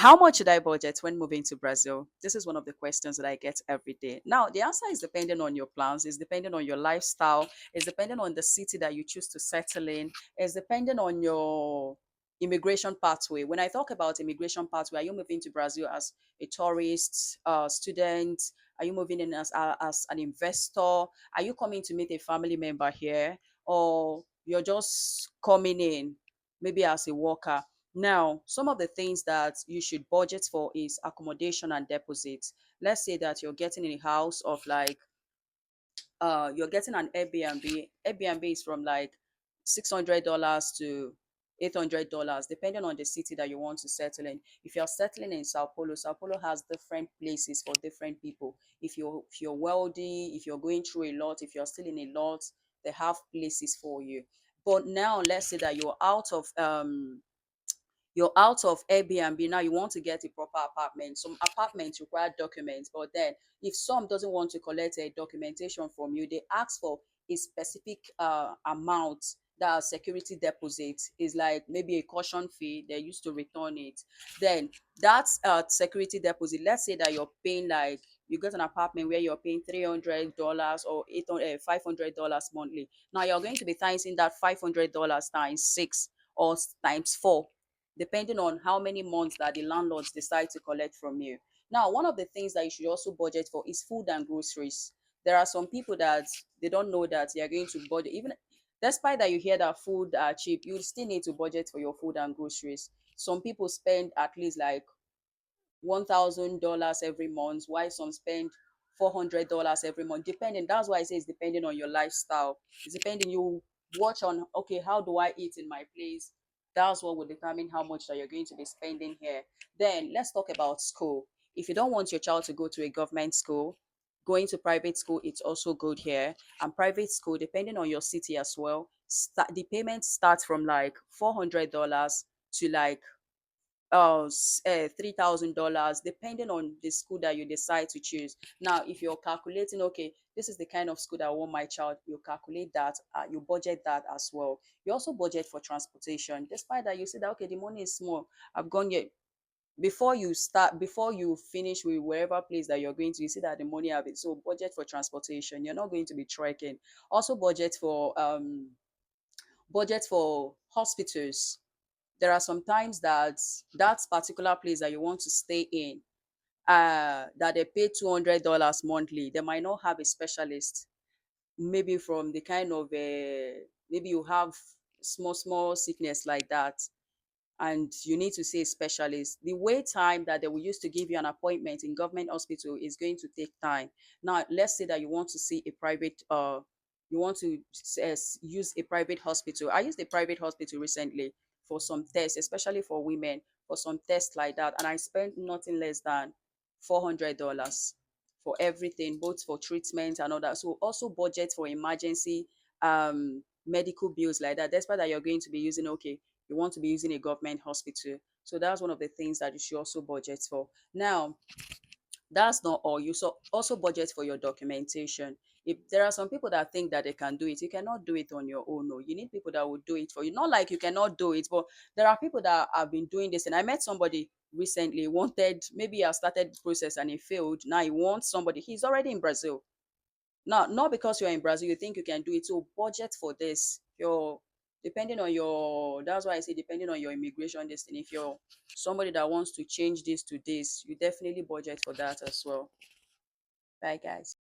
How much should I budget when moving to Brazil? This is one of the questions that I get every day. Now, the answer is depending on your plans, it's depending on your lifestyle, it's depending on the city that you choose to settle in, it's depending on your immigration pathway. When I talk about immigration pathway, are you moving to Brazil as a tourist, student? Are you moving in as an investor? Are you coming to meet a family member here? Or you're just coming in maybe as a worker? Now, some of the things that you should budget for is accommodation and deposits. Let's say that you're getting a house of like you're getting an Airbnb. Airbnb is from like $600 to $800, depending on the city that you want to settle in. If you're settling in Sao Paulo has different places for different people. If you're wealthy, if you're going through a lot, if you're still in a lot, they have places for you. But now let's say that you're out of Airbnb now, you want to get a proper apartment. Some apartments require documents, but then if some doesn't want to collect a documentation from you, they ask for a specific amount. That security deposit is like maybe a caution fee. They used to return it. Then that's security deposit. Let's say that you're paying like you get an apartment where you're paying $300 or $500 monthly. Now you're going to be times in that $500 times six or times four, depending on how many months that the landlords decide to collect from you. Now, one of the things that you should also budget for is food and groceries. There are some people that they don't know that they are going to budget. Even despite that you hear that food are cheap, you still need to budget for your food and groceries. Some people spend at least like $1,000 every month, while some spend $400 every month, depending. That's why I say it's depending on your lifestyle. It's depending. You watch on, okay, how do I eat in my place? That's what will determine how much that you're going to be spending here. Then let's talk about school. If you don't want your child to go to a government school, going to private school, it's also good here. And private school, depending on your city as well, the payment starts from like $400 to like $3,000, depending on the school that you decide to choose. Now if you're calculating, okay, this is the kind of school that I want my child, you calculate that, you budget that as well. You also budget for transportation, despite that you say that okay, the money is small, I've gone here. Before you finish with wherever place that you're going to, you see that the money have it. So budget for transportation, you're not going to be trekking. Also budget for hospitals. There are some times that that particular place that you want to stay in, that they pay $200 monthly, they might not have a specialist. Maybe from the kind of maybe you have small sickness like that, and you need to see a specialist. The wait time that they will use to give you an appointment in government hospital is going to take time. Now let's say that you want to see a private you want to use a private hospital. I used a private hospital recently for some tests, especially for women, for some tests like that, and I spent nothing less than $400 for everything, both for treatment and all that. So also budget for emergency medical bills like that, despite that you're going to be using, okay, you want to be using a government hospital. So that's one of the things that you should also budget for. Now, that's not all. You also budget for your documentation. If there are some people that think that they can do it, you cannot do it on your own. No, you need people that will do it for you. Not like you cannot do it, but there are people that have been doing this. And I met somebody recently, wanted, maybe he has started the process and he failed. Now he wants somebody, he's already in Brazil. Now, not because you're in Brazil, you think you can do it. So budget for this. Your depending on your That's why I say depending on your immigration destiny. If you're somebody that wants to change this to this, you definitely budget for that as well. Bye guys.